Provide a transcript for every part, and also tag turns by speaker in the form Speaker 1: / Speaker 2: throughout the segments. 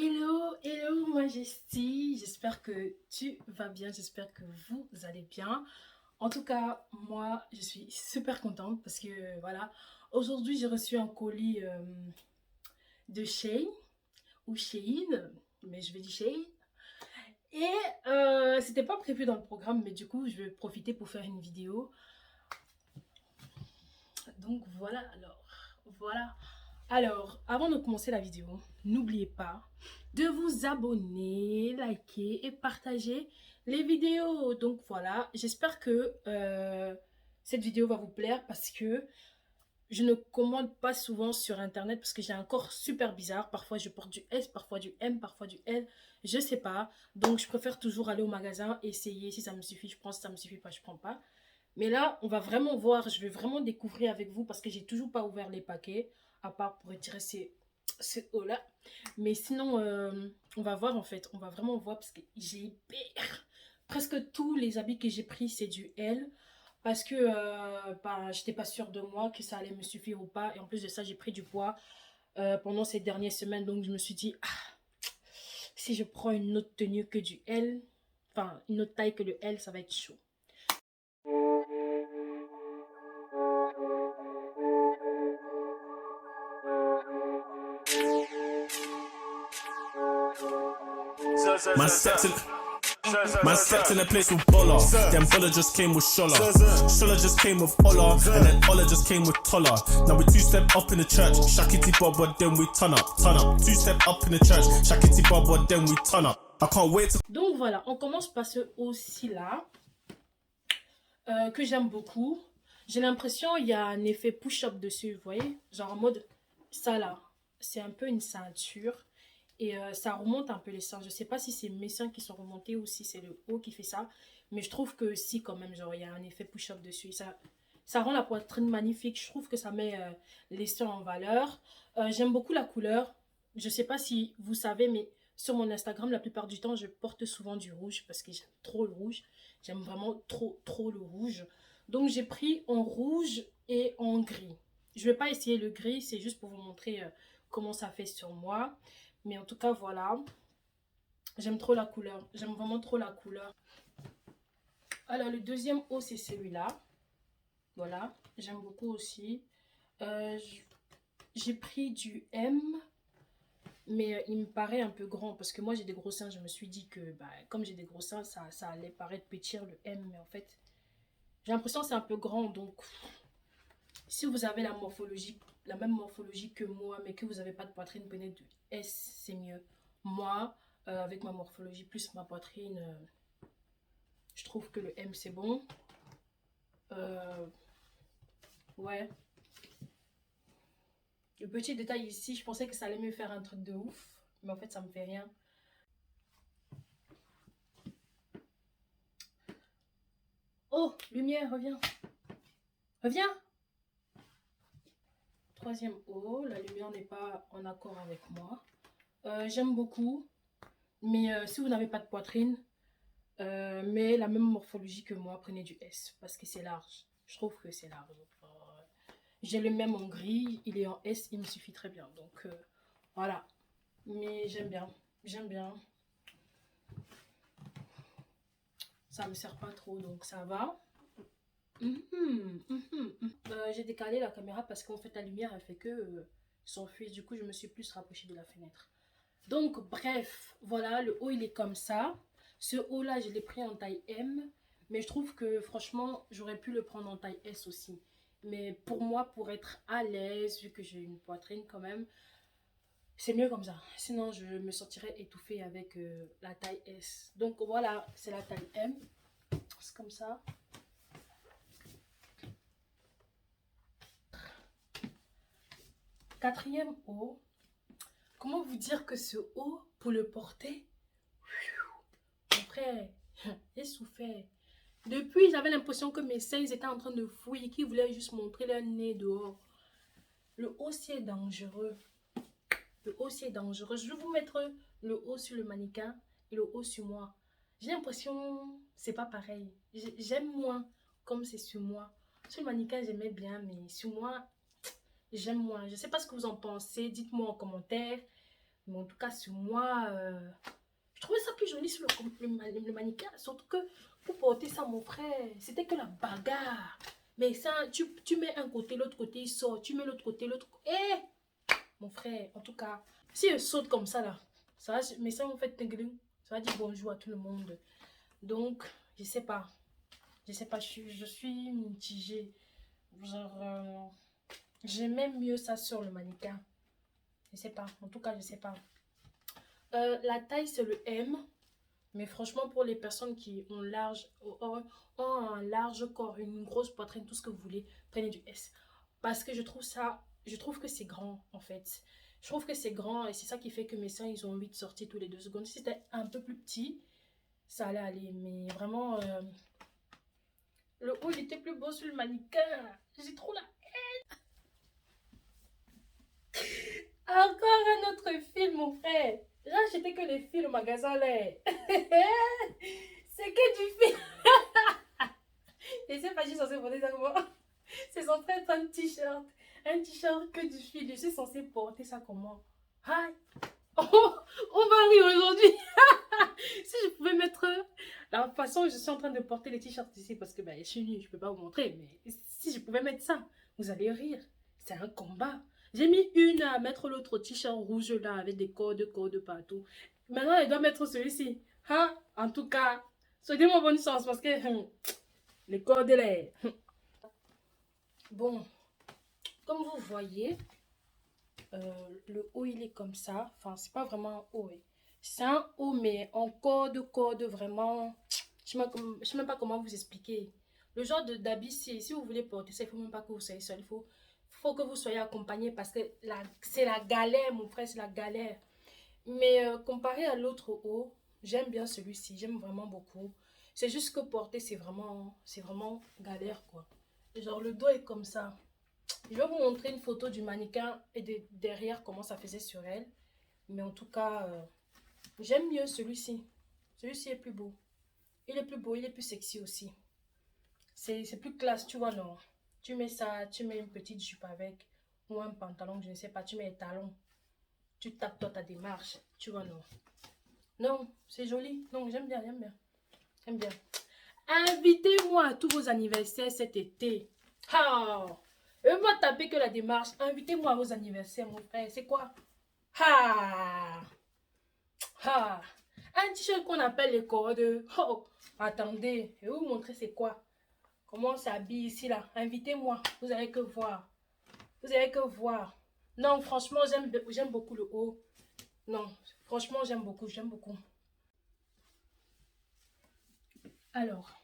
Speaker 1: Hello, hello Majesty, j'espère que tu vas bien, j'espère que vous allez bien. En tout cas, moi, je suis super contente parce que voilà, aujourd'hui j'ai reçu un colis de Shein ou Shein, mais je vais dire Shein. Et c'était pas prévu dans le programme, mais du coup, je vais profiter pour faire une vidéo. Donc voilà. Alors, avant de commencer la vidéo, n'oubliez pas de vous abonner, liker et partager les vidéos. Donc voilà, j'espère que cette vidéo va vous plaire parce que je ne commande pas souvent sur internet parce que j'ai un corps super bizarre. Parfois je porte du S, parfois du M, parfois du L, je sais pas. Donc je préfère toujours aller au magasin, essayer. Si ça me suffit, je prends. Si ça me suffit pas, je prends pas. Mais là, on va vraiment voir, je vais vraiment découvrir avec vous parce que j'ai toujours pas ouvert les paquets, à part pour retirer ces hauts-là. Mais sinon, on va voir en fait, on va vraiment voir parce que j'ai presque tous les habits que j'ai pris, c'est du L. Parce que bah, j'étais pas sûre de moi, que ça allait me suffire ou pas. Et en plus de ça, j'ai pris du poids pendant ces dernières semaines. Donc je me suis dit, si je prends une autre tenue que du L, enfin une autre taille que le L, ça va être chaud.
Speaker 2: Man stepped in, man stepped in a place with Bolla. Then Bolla just came with Shola. Shola just came with Ola. And then Ola just came with Tolla. Now we two-step up in the church. Shakity Baba, then we turn up. Two-step up in the church. Shakity Baba, then we turn up. I can't wait to...
Speaker 1: Donc voilà, on commence par ce haut-ci là, que j'aime beaucoup. J'ai l'impression il y a un effet push-up dessus, vous voyez? Genre en mode, ça là, c'est un peu une ceinture. Et ça remonte un peu les seins. Je sais pas si c'est mes seins qui sont remontés ou si c'est le haut qui fait ça. Mais je trouve que si quand même, genre il y a un effet push-up dessus. Ça rend la poitrine magnifique. Je trouve que ça met les seins en valeur. J'aime beaucoup la couleur. Je sais pas si vous savez, mais sur mon Instagram, la plupart du temps, je porte souvent du rouge parce que j'aime trop le rouge. J'aime vraiment trop le rouge. Donc j'ai pris en rouge et en gris. Je vais pas essayer le gris, c'est juste pour vous montrer comment ça fait sur moi. Mais en tout cas, voilà. J'aime trop la couleur. J'aime vraiment trop la couleur. Alors, le deuxième haut, c'est celui-là. Voilà. J'aime beaucoup aussi. J'ai pris du M. Mais il me paraît un peu grand. Parce que moi, j'ai des gros seins. Je me suis dit que, bah, comme j'ai des gros seins, ça allait paraître petit le M. Mais en fait, j'ai l'impression que c'est un peu grand. Donc, si vous avez la même morphologie que moi, mais que vous n'avez pas de poitrine, prenez du S, c'est mieux. Moi, avec ma morphologie plus ma poitrine, je trouve que le M c'est bon. Ouais. Le petit détail ici, je pensais que ça allait me faire un truc de ouf, mais en fait ça me fait rien. Oh, lumière, reviens. Reviens. Troisième haut, la lumière n'est pas en accord avec moi. J'aime beaucoup, mais si vous n'avez pas de poitrine, mais la même morphologie que moi, prenez du S parce que c'est large. Je trouve que c'est large. J'ai le même en gris, il est en S, il me suffit très bien. Donc voilà. Mais j'aime bien. J'aime bien. Ça me sert pas trop, donc ça va. J'ai décalé la caméra parce qu'en fait la lumière elle fait que s'enfuir. Du coup je me suis plus rapprochée de la fenêtre. Donc bref, voilà, le haut il est comme ça. Ce haut là je l'ai pris en taille M. Mais je trouve que franchement j'aurais pu le prendre en taille S aussi. Mais pour moi, pour être à l'aise, vu que j'ai une poitrine quand même, c'est mieux comme ça. Sinon je me sentirais étouffée avec la taille S. Donc voilà, c'est la taille M. C'est comme ça. Quatrième haut. Comment vous dire que ce haut, pour le porter, mon frère, j'ai souffert. Depuis, j'avais l'impression que mes seins étaient en train de fouiller, qu'ils voulaient juste montrer leur nez dehors. Le haut, c'est dangereux. Le haut, c'est dangereux. Je vais vous mettre le haut sur le mannequin et le haut sur moi. J'ai l'impression c'est pas pareil. J'aime moins comme c'est sur moi. Sur le mannequin, j'aimais bien, mais sur moi, j'aime moins. Je sais pas ce que vous en pensez. Dites-moi en commentaire. Mais en tout cas, sur moi, je trouvais ça plus joli sur le mannequin. Surtout que pour porter ça, mon frère, c'était que la bagarre. Mais ça, tu mets un côté, l'autre côté, il sort. Tu mets l'autre côté, l'autre côté. Mon frère, en tout cas, si je saute comme ça, là, ça va, mais ça, en fait, ça va dire bonjour à tout le monde. Donc, je sais pas. Je suis mitigée. Genre, j'aimais mieux ça sur le mannequin. Je sais pas. En tout cas, je sais pas. La taille, c'est le M. Mais franchement, pour les personnes qui ont un large corps, une grosse poitrine, tout ce que vous voulez, prenez du S. Parce que je trouve que c'est grand, en fait. Je trouve que c'est grand et c'est ça qui fait que mes seins, ils ont envie de sortir tous les 2 secondes. Si c'était un peu plus petit, ça allait aller. Mais vraiment, le haut, il était plus beau sur le mannequin. J'ai trop la... Encore un autre film, mon frère. J'ai acheté que les films au magasin, là. C'est que du film. Je sais pas, je suis censée porter ça comment. C'est censé être un t-shirt. Un t-shirt que du fil. Je suis censée porter ça comment. Hi. Oh, on va rire aujourd'hui. Si je pouvais mettre la façon, je suis en train de porter les t-shirts ici parce que ben, je suis nue, je peux pas vous montrer. Mais si je pouvais mettre ça, vous allez rire. C'est un combat. J'ai mis une à mettre l'autre t-shirt rouge là avec des cordes partout. Maintenant, elle doit mettre celui-ci. Hein? En tout cas, souhaitez-moi bonne chance parce que les cordes là. Bon, comme vous voyez, le haut il est comme ça. Enfin, c'est pas vraiment un haut. C'est un haut, mais en corde vraiment. Je ne sais même pas comment vous expliquer. Le genre d'habit, si vous voulez porter ça, il ne faut même pas que vous soyez seul. Il faut que vous soyez accompagné parce que c'est la galère, mon frère, c'est la galère. Mais comparé à l'autre haut, j'aime bien celui-ci. J'aime vraiment beaucoup. C'est juste que porter, c'est vraiment galère, quoi. Genre, le dos est comme ça. Je vais vous montrer une photo du mannequin et derrière comment ça faisait sur elle. Mais en tout cas, j'aime mieux celui-ci. Celui-ci est plus beau. Il est plus beau, il est plus sexy aussi. C'est plus classe, tu vois, non. Tu mets ça, tu mets une petite jupe avec, ou un pantalon, je ne sais pas, tu mets les talons. Tu tapes toi ta démarche, tu vois, non. Non, c'est joli. Non, j'aime bien, j'aime bien. J'aime bien. Invitez-moi à tous vos anniversaires cet été. Ah! Et moi taper que la démarche. Invitez-moi à vos anniversaires, mon frère. C'est quoi? Ah! Ah! Un t-shirt qu'on appelle les cordes. Oh! Attendez, je vais vous montrer c'est quoi. Comment on s'habille ici là. Invitez-moi. Vous avez que voir. Vous avez que voir. Non, franchement, j'aime beaucoup le haut. Non, franchement, j'aime beaucoup, j'aime beaucoup. Alors,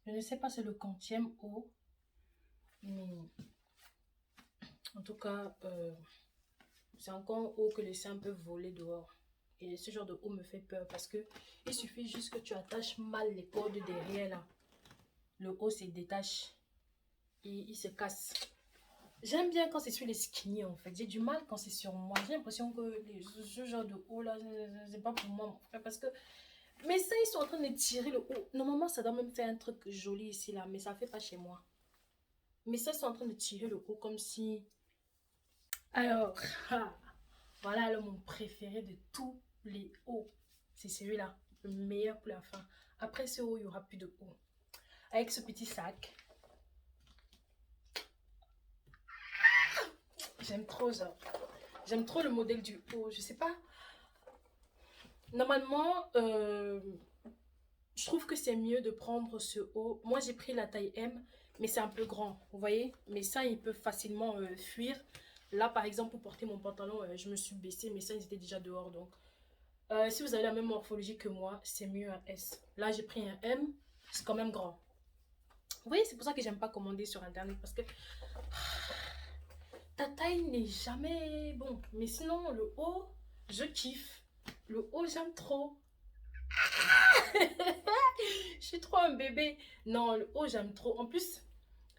Speaker 1: je ne sais pas c'est le quantième haut. Mais en tout cas, c'est encore haut que les seins peuvent voler dehors. Et ce genre de haut me fait peur parce que il suffit juste que tu attaches mal les cordes derrière là. Le haut se détache et il se casse. J'aime bien quand c'est sur les skinny en fait. J'ai du mal quand c'est sur moi. J'ai l'impression que ce genre de haut là, c'est pas pour moi mon frère. Parce que mes seins ils sont en train de tirer le haut. Normalement ça doit même faire un truc joli ici là. Mais ça fait pas chez moi. Mes seins sont en train de tirer le haut comme si... Alors, voilà mon préféré de tous les hauts. C'est celui-là. Le meilleur pour la fin. Après ce haut, il n'y aura plus de haut. Avec ce petit sac. J'aime trop ça. J'aime trop le modèle du haut. Je sais pas. Normalement, je trouve que c'est mieux de prendre ce haut. Moi, j'ai pris la taille M, mais c'est un peu grand. Vous voyez? Mais ça, il peut facilement fuir. Là, par exemple, pour porter mon pantalon, je me suis baissée. Mes seins, ils étaient déjà dehors. Donc, si vous avez la même morphologie que moi, c'est mieux un S. Là, j'ai pris un M. C'est quand même grand. Vous voyez, c'est pour ça que j'aime pas commander sur Internet. Parce que ta taille n'est jamais bon. Mais sinon, le haut, je kiffe. Le haut, j'aime trop. Je suis trop un bébé. Non, le haut, j'aime trop. En plus,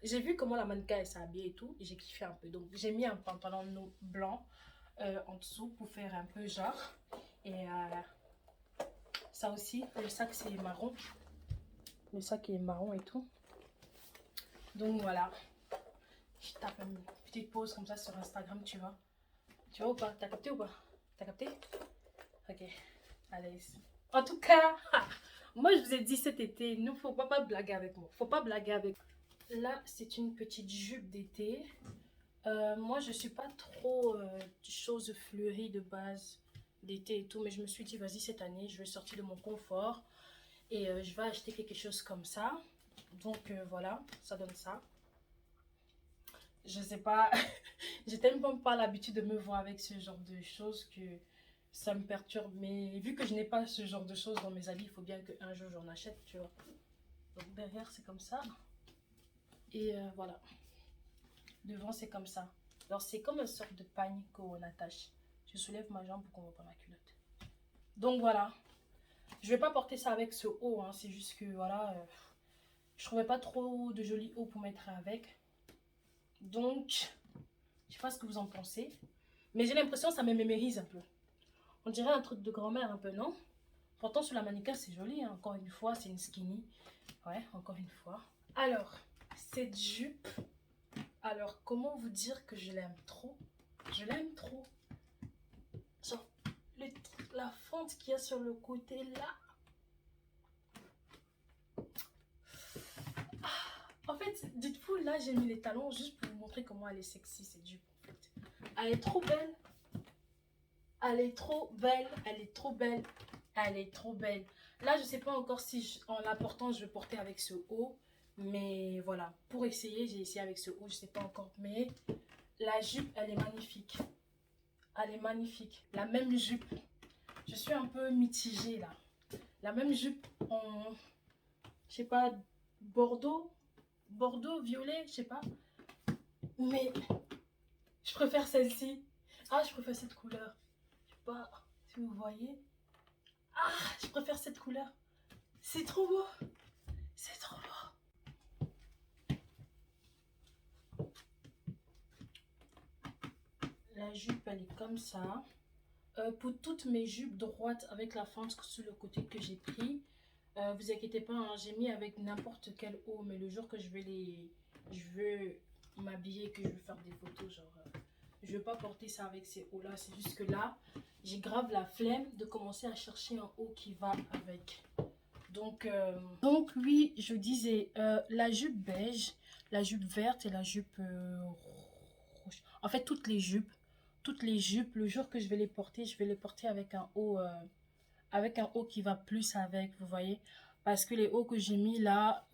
Speaker 1: j'ai vu comment la mannequin s'est habillée et tout. Et j'ai kiffé un peu. Donc, j'ai mis un pantalon blanc en dessous pour faire un peu genre. Et ça aussi, le sac, c'est marron. Le sac est marron et tout. Donc, voilà. Je tape une petite pause comme ça sur Instagram, tu vois. Tu vois ou pas? T'as capté ou pas? T'as capté? Ok, allez. En tout cas, moi je vous ai dit cet été, il ne faut pas blaguer avec moi. Faut pas blaguer avec moi. Là, c'est une petite jupe d'été. Moi, je suis pas trop choses fleuries de base d'été et tout, mais je me suis dit, vas-y, cette année, je vais sortir de mon confort et je vais acheter quelque chose comme ça. Donc voilà, ça donne ça. Je sais pas, j'ai tellement pas l'habitude de me voir avec ce genre de choses que ça me perturbe. Mais vu que je n'ai pas ce genre de choses dans mes habits, il faut bien qu'un jour j'en achète, tu vois. Donc derrière, c'est comme ça. Et voilà. Devant, c'est comme ça. Alors, c'est comme une sorte de pagne qu'on attache. Je soulève ma jambe pour qu'on voit pas ma culotte. Donc voilà. Je vais pas porter ça avec ce haut, hein. C'est juste que voilà, je trouvais pas trop de jolis hauts pour mettre avec. Donc, je sais pas ce que vous en pensez. Mais j'ai l'impression que ça me mémérise un peu. On dirait un truc de grand-mère un peu, non? Pourtant, sur la mannequin, c'est joli, hein. Encore une fois, c'est une skinny. Ouais, encore une fois. Alors, cette jupe. Alors, comment vous dire que je l'aime trop? Je l'aime trop. Genre, la fente qu'il y a sur le côté là. En fait, dites-vous, là, j'ai mis les talons juste pour vous montrer comment elle est sexy, cette jupe. En fait. Elle est trop belle. Elle est trop belle. Elle est trop belle. Elle est trop belle. Là, je sais pas encore si en la portant, je vais porter avec ce haut. Mais voilà, pour essayer, j'ai essayé avec ce haut, je sais pas encore. Mais la jupe, elle est magnifique. Elle est magnifique. La même jupe. Je suis un peu mitigée là. La même jupe en, je sais pas, bordeaux, violet, je sais pas. Mais je préfère celle-ci. Ah, je préfère cette couleur. Je sais pas si vous voyez. Ah, je préfère cette couleur. C'est trop beau. C'est trop beau. La jupe, elle est comme ça. Pour toutes mes jupes droites avec la fente sur le côté que j'ai pris, vous inquiétez pas, hein, j'ai mis avec n'importe quel haut, mais le jour que je veux m'habiller, que je veux faire des photos, genre, je veux pas porter ça avec ces hauts là. C'est juste que là, j'ai grave la flemme de commencer à chercher un haut qui va avec. Donc oui, je disais, la jupe beige, la jupe verte et la jupe rouge. En fait, toutes les jupes, le jour que je vais les porter avec un haut qui va plus avec, vous voyez. Parce que les hauts que j'ai mis là,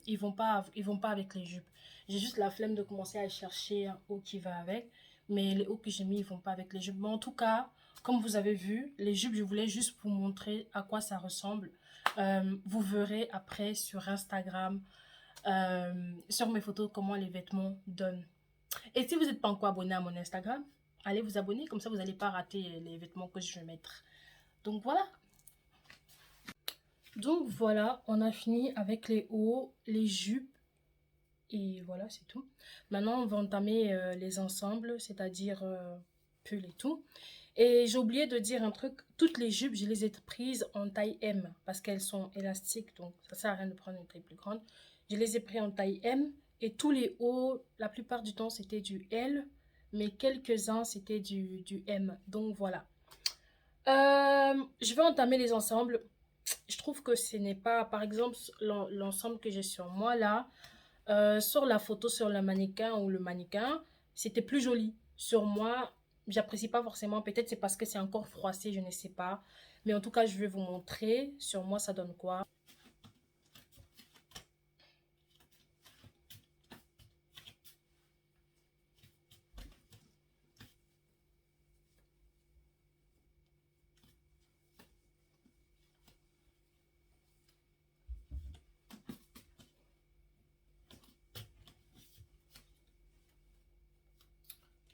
Speaker 1: ils vont pas avec les jupes. J'ai juste la flemme de commencer à chercher un haut qui va avec. Mais les hauts que j'ai mis, ils vont pas avec les jupes. Mais en tout cas, comme vous avez vu, les jupes, je voulais juste vous montrer à quoi ça ressemble. Vous verrez après sur Instagram, sur mes photos, comment les vêtements donnent. Et si vous n'êtes pas encore abonné à mon Instagram, allez vous abonner, comme ça vous n'allez pas rater les vêtements que je vais mettre. Donc voilà. Donc voilà, on a fini avec les hauts, les jupes. Et voilà, c'est tout. Maintenant, on va entamer les ensembles, c'est-à-dire pull et tout. Et j'ai oublié de dire un truc, toutes les jupes, je les ai prises en taille M parce qu'elles sont élastiques, donc ça sert à rien de prendre une taille plus grande. Je les ai pris en taille M et tous les hauts, la plupart du temps, c'était du L, mais quelques-uns, c'était du M. Donc voilà. Je vais entamer les ensembles. Je trouve que ce n'est pas, par exemple, l'ensemble que j'ai sur moi là, sur la photo sur le mannequin ou le mannequin, c'était plus joli. Sur moi, j'apprécie pas forcément. Peut-être c'est parce que c'est encore froissé, je ne sais pas. Mais en tout cas, je vais vous montrer. Sur moi, ça donne quoi?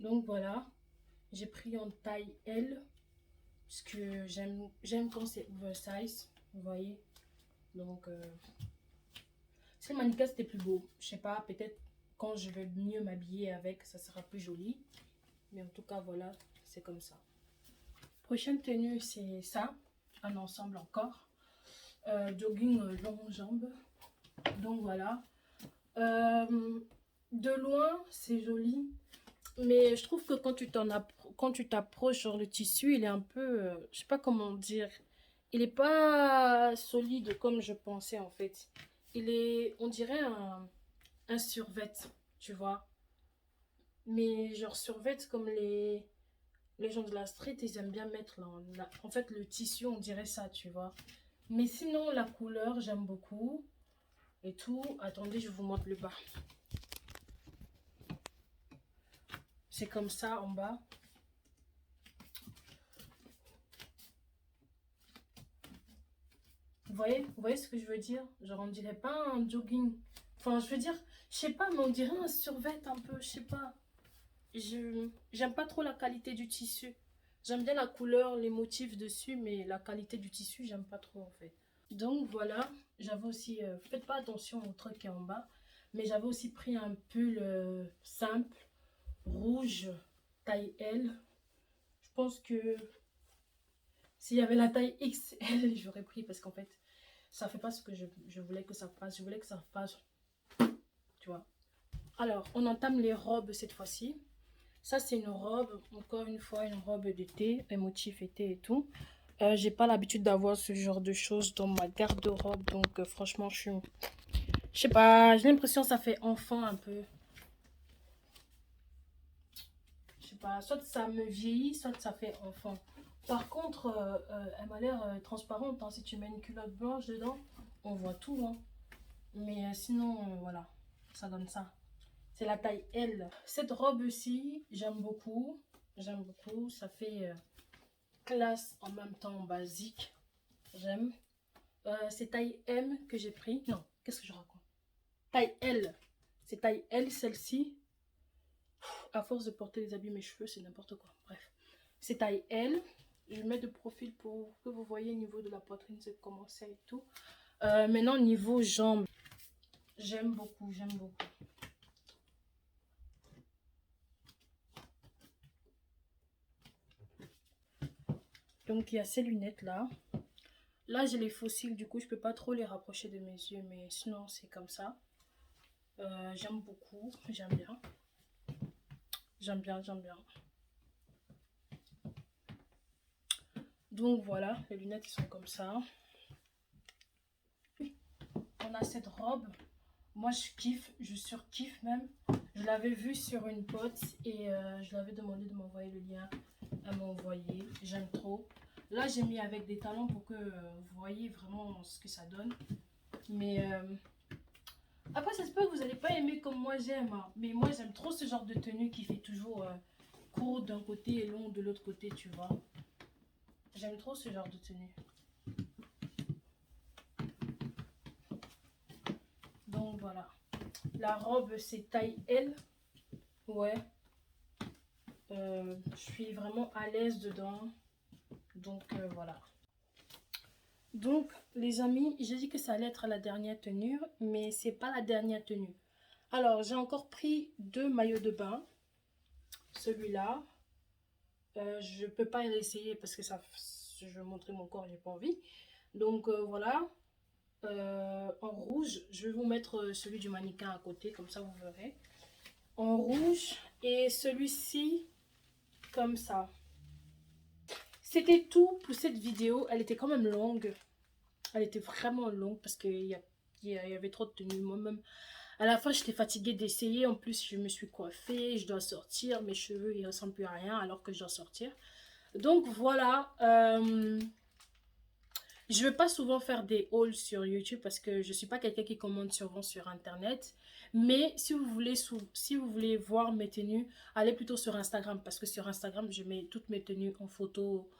Speaker 1: Donc voilà, j'ai pris en taille L. Parce que j'aime quand c'est oversize. Vous voyez? Donc, si le mannequin c'était plus beau, je sais pas, peut-être quand je vais mieux m'habiller avec, ça sera plus joli. Mais en tout cas, voilà, c'est comme ça. Prochaine tenue, c'est ça, un ensemble encore. Jogging long jambes. Donc voilà. De loin, c'est joli. Mais je trouve que quand tu t'approches, genre le tissu, il est un peu, je sais pas comment dire, il est pas solide comme je pensais en fait. Il est, on dirait un survêt, tu vois. Mais genre survêt comme les gens de la street, ils aiment bien mettre en fait le tissu, on dirait ça, tu vois. Mais sinon, la couleur, j'aime beaucoup. Et tout. Attendez, je vous montre le bas. C'est comme ça en bas. Vous voyez ce que je veux dire? Genre, on dirait pas un jogging. Enfin, je veux dire, je sais pas, mais on dirait un survêt un peu, je sais pas. J'aime pas trop la qualité du tissu. J'aime bien la couleur, les motifs dessus, mais la qualité du tissu, j'aime pas trop en fait. Donc voilà, j'avais aussi, faites pas attention au truc qui est en bas, mais j'avais aussi pris un pull simple, rouge, taille L. Je pense que s'il y avait la taille XL, j'aurais pris parce qu'en fait, ça fait pas ce que je voulais que ça fasse. Je voulais que ça fasse, tu vois. Alors, on entame les robes cette fois-ci. Ça, c'est une robe, encore une fois, une robe d'été, un motif été et tout. J'ai pas l'habitude d'avoir ce genre de choses dans ma garde-robe, donc franchement, je sais pas, j'ai l'impression que ça fait enfant un peu. Je sais pas, soit ça me vieillit, soit ça fait enfant. Par contre, elle m'a l'air transparente, hein. Si tu mets une culotte blanche dedans, on voit tout, hein. Mais sinon, voilà, ça donne ça. C'est la taille L. Cette robe-ci, j'aime beaucoup. J'aime beaucoup. Ça fait classe en même temps basique. J'aime. C'est taille M que j'ai pris. Non, qu'est-ce que je raconte? Taille L. C'est taille L celle-ci. À force de porter les habits, mes cheveux, c'est n'importe quoi. Bref. C'est taille L. Je mets de profil pour que vous voyez au niveau de la poitrine, c'est comment c'est et tout. Maintenant, niveau jambes, j'aime beaucoup, j'aime beaucoup. Donc, il y a ces lunettes-là. Là, j'ai les fossiles, du coup, je peux pas trop les rapprocher de mes yeux, mais sinon, c'est comme ça. J'aime beaucoup, j'aime bien. J'aime bien, j'aime bien. Donc, voilà, les lunettes, ils sont comme ça. On a cette robe. Moi, je kiffe, je surkiffe même. Je l'avais vue sur une pote et je lui avais demandé de m'envoyer le lien. Elle m'a envoyé. J'aime trop. Là, j'ai mis avec des talons pour que vous voyez vraiment ce que ça donne. Mais après, ça se peut que vous n'allez pas aimer comme moi j'aime. Hein. Mais moi, j'aime trop ce genre de tenue qui fait toujours court d'un côté et long de l'autre côté, tu vois. J'aime trop ce genre de tenue. Donc voilà. La robe, c'est taille L. Ouais. Je suis vraiment à l'aise dedans. Donc voilà. Donc les amis, j'ai dit que ça allait être la dernière tenue, mais c'est pas la dernière tenue. Alors j'ai encore pris 2 maillots de bain. Celui-là, je peux pas l'essayer parce que ça, je vais montrer mon corps, j'ai pas envie. Donc voilà. En rouge, je vais vous mettre celui du mannequin à côté, comme ça vous verrez. En rouge et celui-ci comme ça. C'était tout pour cette vidéo. Elle était quand même longue. Elle était vraiment longue parce qu'il y avait trop de tenues. Moi-même, à la fin, j'étais fatiguée d'essayer. En plus, je me suis coiffée. Je dois sortir. Mes cheveux, ils ne ressemblent plus à rien alors que je dois sortir. Donc, voilà. Je ne vais pas souvent faire des hauls sur YouTube parce que je ne suis pas quelqu'un qui commande souvent sur Internet. Mais si vous voulez voir mes tenues, allez plutôt sur Instagram. Parce que sur Instagram, je mets toutes mes tenues en photo.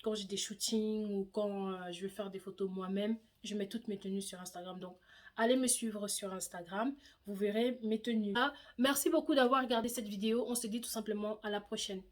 Speaker 1: Quand j'ai des shootings ou quand je vais faire des photos moi-même, je mets toutes mes tenues sur Instagram. Donc, allez me suivre sur Instagram. Vous verrez mes tenues. Merci beaucoup d'avoir regardé cette vidéo. On se dit tout simplement à la prochaine.